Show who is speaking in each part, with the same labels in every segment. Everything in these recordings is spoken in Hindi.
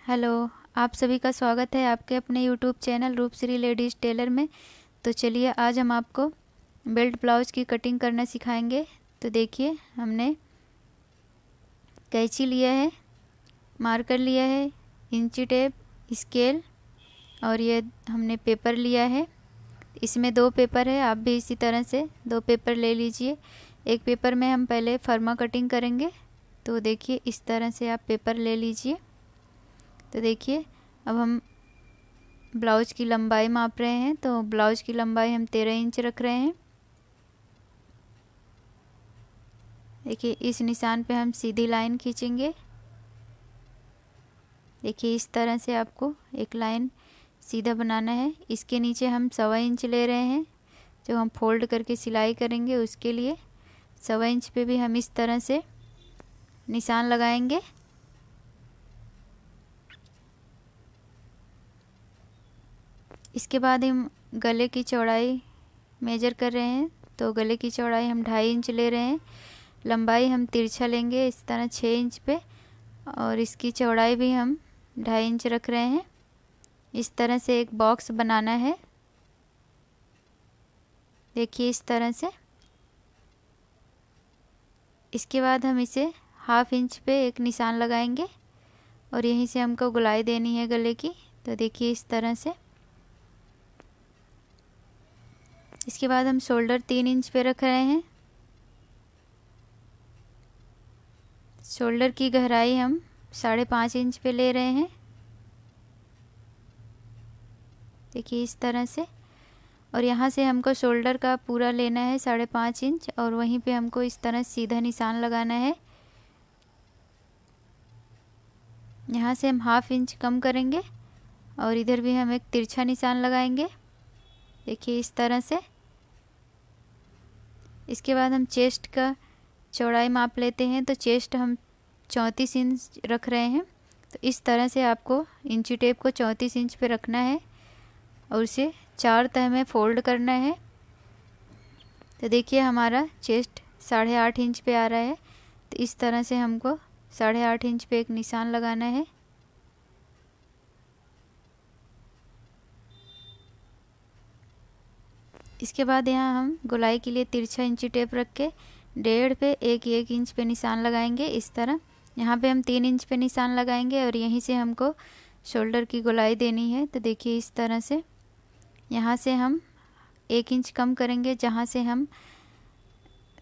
Speaker 1: हेलो। आप सभी का स्वागत है आपके अपने YouTube channel Roopshri ladies tailor में। तो चलिए आज हम आपको बेल्ट ब्लाउज की कटिंग करना सिखाएंगे। तो देखिए, हमने कैंची लिया है, मार्कर लिया है, इंची टेप, स्केल और ये हमने पेपर लिया है। इसमें 2 पेपर है, आप भी इसी तरह से 2 पेपर ले लीजिए। एक पेपर में हम पहले फर्मा कटिंग करेंगे। तो देखिए, इस तरह से आप पेपर ले लीजिए। तो देखिए, अब हम ब्लाउज की लंबाई माप रहे हैं। तो ब्लाउज की लंबाई हम 13 इंच रख रहे हैं। देखिए, इस निशान पे हम सीधी लाइन खींचेंगे। देखिए, इस तरह से आपको एक लाइन सीधा बनाना है। इसके नीचे हम 1.25 इंच ले रहे हैं, जो हम फोल्ड करके सिलाई करेंगे उसके लिए। 1.25 इंच पे भी हम इस तरह से निशान लगाएंगे। इसके बाद हम गले की चौड़ाई मेजर कर रहे हैं। तो गले की चौड़ाई हम 2.5 इंच ले रहे हैं। लंबाई हम तिरछा लेंगे इस तरह 6 इंच पे, और इसकी चौड़ाई भी हम 2.5 इंच रख रहे हैं। इस तरह से एक बॉक्स बनाना है। देखिए, इस तरह से। इसके बाद हम इसे 1/2 इंच पे एक निशान लगाएंगे और यहीं से हमको गोलाई देनी है गले की। तो देखिए, इस तरह से। इसके बाद हम शोल्डर 3 इंच पे रख रहे हैं। शोल्डर की गहराई हम 5.5 इंच पे ले रहे हैं। देखिए, इस तरह से। और यहाँ से हमको शोल्डर का पूरा लेना है 5.5 इंच, और वहीं पे हमको इस तरह सीधा निशान लगाना है। यहाँ से हम 1/2 इंच कम करेंगे और इधर भी हम एक तिरछा निशान लगाएंगे। देखिए, इस तरह से। इसके बाद हम चेस्ट का चौड़ाई माप लेते हैं। तो चेस्ट हम 34 इंच रख रहे हैं। तो इस तरह से आपको इंची टेप को 34 इंच पे रखना है और उसे 4 तह में फोल्ड करना है। तो देखिए, हमारा चेस्ट 8.5 इंच पे आ रहा है। तो इस तरह से हमको 8.5 इंच पे एक निशान लगाना है। इसके बाद यहाँ हम गोलाई के लिए तिरछा इंची टेप रख के 1.5 पे 1 इंच पे निशान लगाएंगे इस तरह। यहाँ पे हम 3 इंच पे निशान लगाएंगे और यहीं से हमको शोल्डर की गोलाई देनी है। तो देखिए, इस तरह से। यहाँ से हम 1 इंच कम करेंगे, जहाँ से हम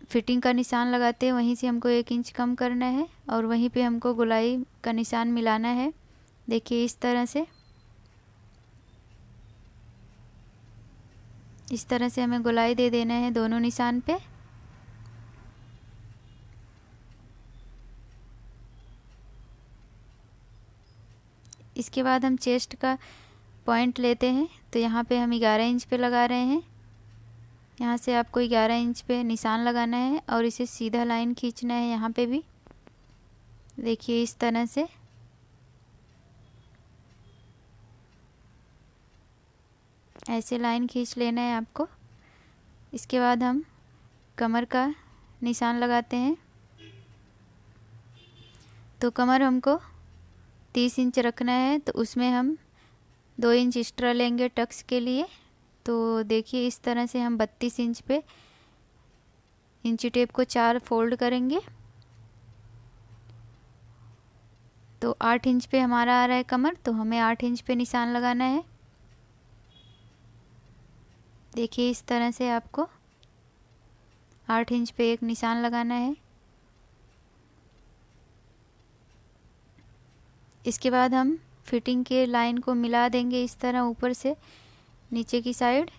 Speaker 1: फिटिंग का निशान लगाते हैं वहीं से हमको 1 इंच कम करना है और वहीं पे हमको गोलाई का निशान मिलाना है। देखिए, इस तरह से। इस तरह से हमें गोलाई दे देना है दोनों निशान पे। इसके बाद हम चेस्ट का पॉइंट लेते हैं। तो यहाँ पे हम 11 इंच पे लगा रहे हैं। यहाँ से आपको 11 इंच पे निशान लगाना है और इसे सीधा लाइन खींचना है यहाँ पे भी। देखिए, इस तरह से। ऐसे लाइन खींच लेना है आपको। इसके बाद हम कमर का निशान लगाते हैं। तो कमर हमको 30 इंच रखना है। तो उसमें हम 2 इंच एक्स्ट्रा लेंगे टक्स के लिए। तो देखिए, इस तरह से हम 32 इंच पे इंची टेप को 4 फोल्ड करेंगे। तो 8 इंच पे हमारा आ रहा है कमर, तो हमें 8 इंच पे निशान लगाना है। देखिए, इस तरह से आपको 8 इंच पे एक निशान लगाना है। इसके बाद हम फिटिंग के लाइन को मिला देंगे इस तरह ऊपर से नीचे की साइड।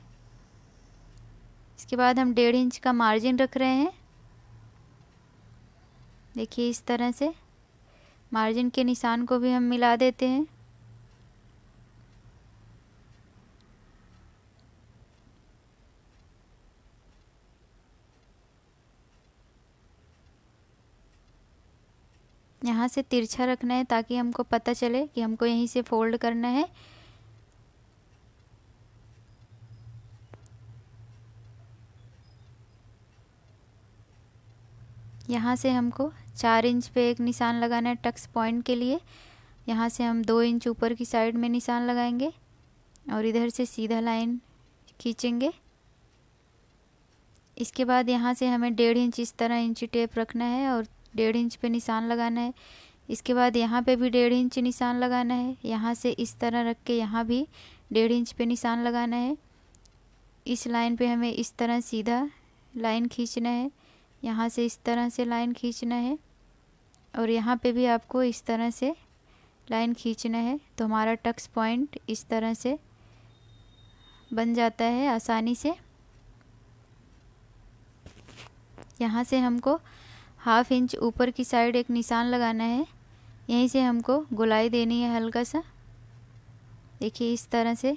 Speaker 1: इसके बाद हम 1.5 इंच का मार्जिन रख रहे हैं। देखिए, इस तरह से मार्जिन के निशान को भी हम मिला देते हैं। यहाँ से तिरछा रखना है ताकि हमको पता चले कि हमको यहीं से फोल्ड करना है। यहाँ से हमको 4 इंच पे एक निशान लगाना है टक्स पॉइंट के लिए, यहाँ से हम 2 इंच ऊपर की साइड में निशान लगाएंगे और इधर से सीधा लाइन खींचेंगे। इसके बाद यहाँ से हमें 1.5 इंच इस तरह इंची टेप रखना है और 1.5 इंच पे निशान लगाना है। इसके बाद यहाँ पे भी 1.5 इंच निशान लगाना है। यहाँ से इस तरह रख के यहाँ भी 1.5 इंच पे निशान लगाना है। इस लाइन पे हमें इस तरह सीधा लाइन खींचना है, यहाँ से इस तरह से लाइन खींचना है और यहाँ पे भी आपको इस तरह से लाइन खींचना है। तो हमारा टक्स पॉइंट इस तरह से बन जाता है आसानी से। यहाँ से हमको 1/2 इंच ऊपर की साइड एक निशान लगाना है। यहीं से हमको गोलाई देनी है हल्का सा, देखिए इस तरह से।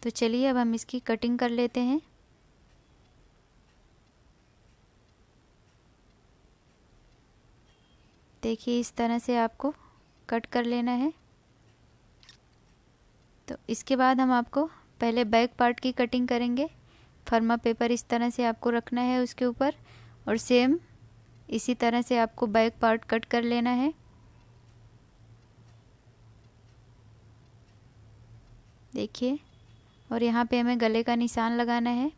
Speaker 1: तो चलिए अब हम इसकी कटिंग कर लेते हैं। देखिए इस तरह से आपको कट कर लेना है। तो इसके बाद हम आपको पहले बैक पार्ट की कटिंग करेंगे। फर्मा पेपर इस तरह से आपको रखना है उसके ऊपर और सेम इसी तरह से आपको बैक पार्ट कट कर लेना है। देखिए, और यहाँ पे हमें गले का निशान लगाना है।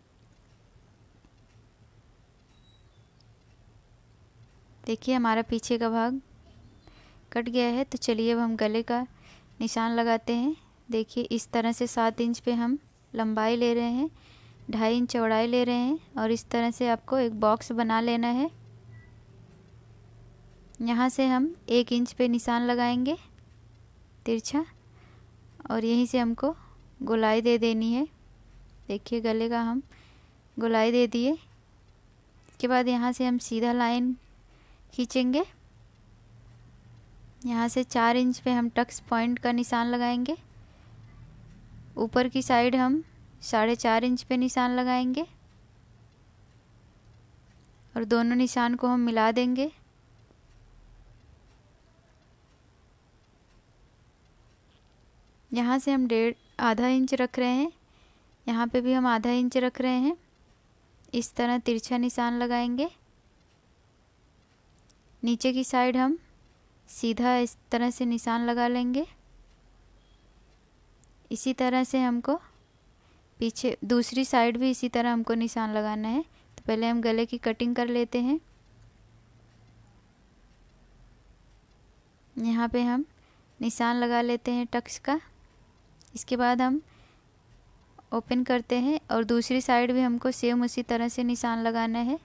Speaker 1: देखिए हमारा पीछे का भाग कट गया है। तो चलिए अब हम गले का निशान लगाते हैं। देखिए इस तरह से 7 इंच पे हम लंबाई ले रहे हैं, 2.5 इंच चौड़ाई ले रहे हैं और इस तरह से आपको एक बॉक्स बना लेना है। यहाँ से हम 1 इंच पे निशान लगाएंगे तिरछा और यहीं से हमको गोलाई दे देनी है। देखिए गले का हम गोलाई दे दिए। इसके बाद यहाँ से हम सीधा लाइन खींचेंगे। यहाँ से 4 इंच पे हम टक्स पॉइंट का निशान लगाएंगे। ऊपर की साइड हम 4.5 इंच पे निशान लगाएंगे और दोनों निशान को हम मिला देंगे। यहाँ से हम आधा इंच रख रहे हैं, यहाँ पे भी हम आधा इंच रख रहे हैं। इस तरह तिरछा निशान लगाएंगे। नीचे की साइड हम सीधा इस तरह से निशान लगा लेंगे। इसी तरह से हमको पीछे दूसरी साइड भी इसी तरह हमको निशान लगाना है। तो पहले हम गले की कटिंग कर लेते हैं। यहाँ पे हम निशान लगा लेते हैं टक्स का। इसके बाद हम ओपन करते हैं और दूसरी साइड भी हमको सेम उसी तरह से निशान लगाना है।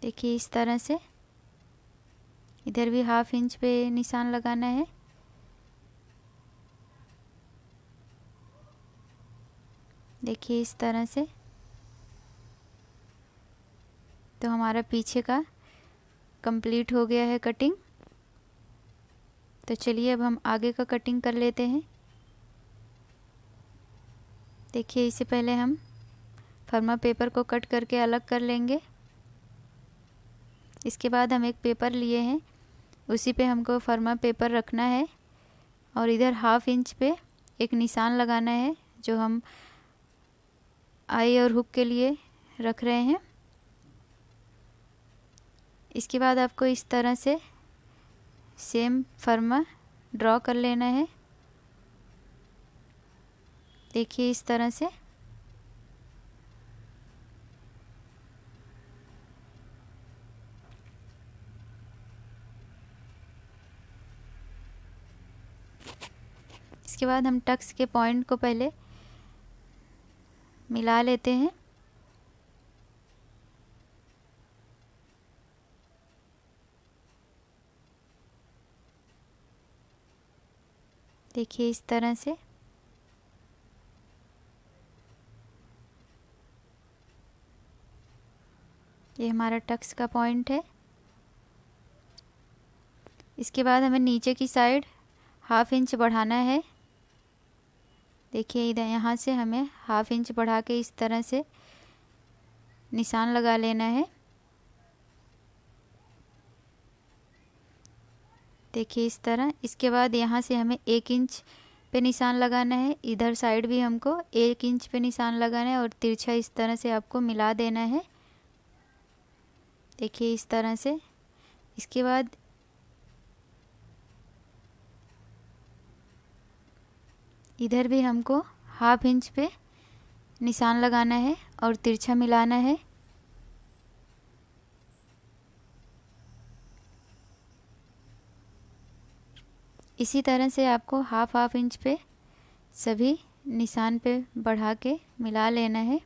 Speaker 1: देखिए इस तरह से इधर भी 1/2 इंच पे निशान लगाना है। देखिए इस तरह से। तो हमारा पीछे का कंप्लीट हो गया है कटिंग। तो चलिए अब हम आगे का कटिंग कर लेते हैं। देखिए इससे पहले हम फर्मा पेपर को कट करके अलग कर लेंगे। इसके बाद हम एक पेपर लिए हैं, उसी पे हमको फर्मा पेपर रखना है और इधर 1/2 इंच पे एक निशान लगाना है जो हम आई और हुक के लिए रख रहे हैं। इसके बाद आपको इस तरह से सेम फर्मा ड्रॉ कर लेना है। देखिए इस तरह से। इसके बाद हम टक्स के पॉइंट को पहले मिला लेते हैं। देखिए इस तरह से। ये हमारा टक्स का पॉइंट है। इसके बाद हमें नीचे की साइड 1/2 इंच बढ़ाना है। देखिए इधर यहाँ से हमें 1/2 इंच बढ़ा के इस तरह से निशान लगा लेना है। देखिए इस तरह। इसके बाद यहाँ से हमें 1 इंच पे निशान लगाना है, इधर साइड भी हमको 1 इंच पे निशान लगाना है और तिरछा इस तरह से आपको मिला देना है। देखिए इस तरह से। इसके बाद इधर भी हमको 1/2 इंच पे निशान लगाना है और तिरछा मिलाना है। इसी तरह से आपको 1/2 इंच पे सभी निशान पे बढ़ा के मिला लेना है।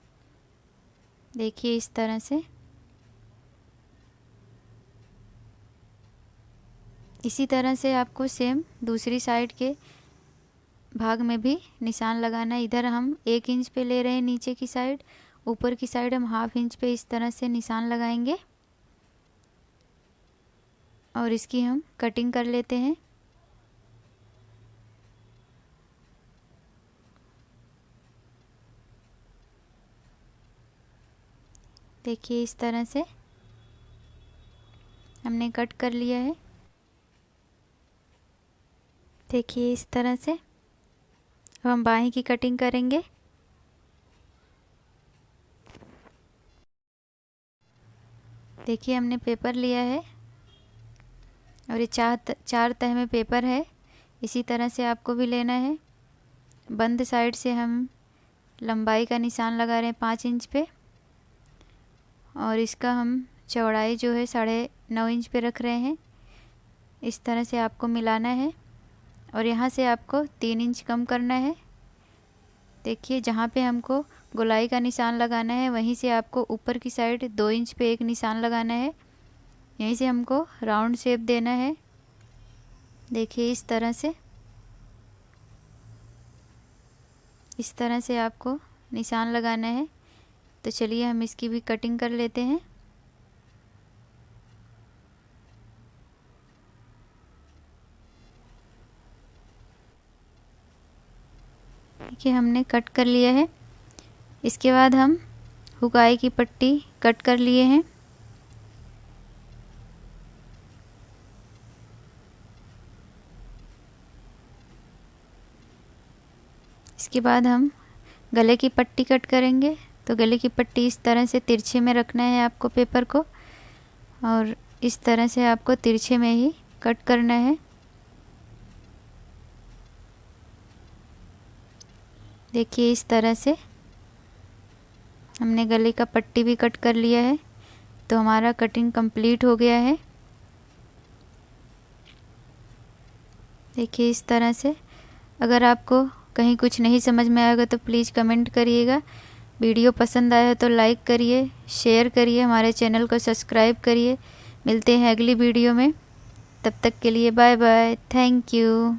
Speaker 1: देखिए इस तरह से। इसी तरह से आपको सेम दूसरी साइड के भाग में भी निशान लगाना है। इधर हम 1 इंच पे ले रहे हैं नीचे की साइड, ऊपर की साइड हम 1/2 इंच पे इस तरह से निशान लगाएंगे और इसकी हम कटिंग कर लेते हैं। देखिए इस तरह से हमने कट कर लिया है। देखिए इस तरह से। अब हम बाहीं की कटिंग करेंगे। देखिए हमने पेपर लिया है और ये चार तह में पेपर है। इसी तरह से आपको भी लेना है। बंद साइड से हम लंबाई का निशान लगा रहे हैं 5 इंच पे और इसका हम चौड़ाई जो है 9.5 इंच पे रख रहे हैं। इस तरह से आपको मिलाना है और यहाँ से आपको 3 इंच कम करना है। देखिए जहाँ पे हमको गोलाई का निशान लगाना है वहीं से आपको ऊपर की साइड 2 इंच पे एक निशान लगाना है। यहीं से हमको राउंड शेप देना है। देखिए इस तरह से। इस तरह से आपको निशान लगाना है। तो चलिए हम इसकी भी कटिंग कर लेते हैं। देखिए हमने कट कर लिया है। इसके बाद हम हुकाई की पट्टी कट कर लिए हैं। इसके बाद हम गले की पट्टी कट करेंगे। तो गले की पट्टी इस तरह से तिरछे में रखना है आपको पेपर को और इस तरह से आपको तिरछे में ही कट करना है। देखिए इस तरह से हमने गले का पट्टी भी कट कर लिया है। तो हमारा कटिंग कंप्लीट हो गया है। देखिए इस तरह से। अगर आपको कहीं कुछ नहीं समझ में आएगा तो प्लीज़ कमेंट करिएगा। वीडियो पसंद आया तो लाइक करिए, शेयर करिए, हमारे चैनल को सब्सक्राइब करिए। मिलते हैं अगली वीडियो में। तब तक के लिए बाय बाय। Thank you.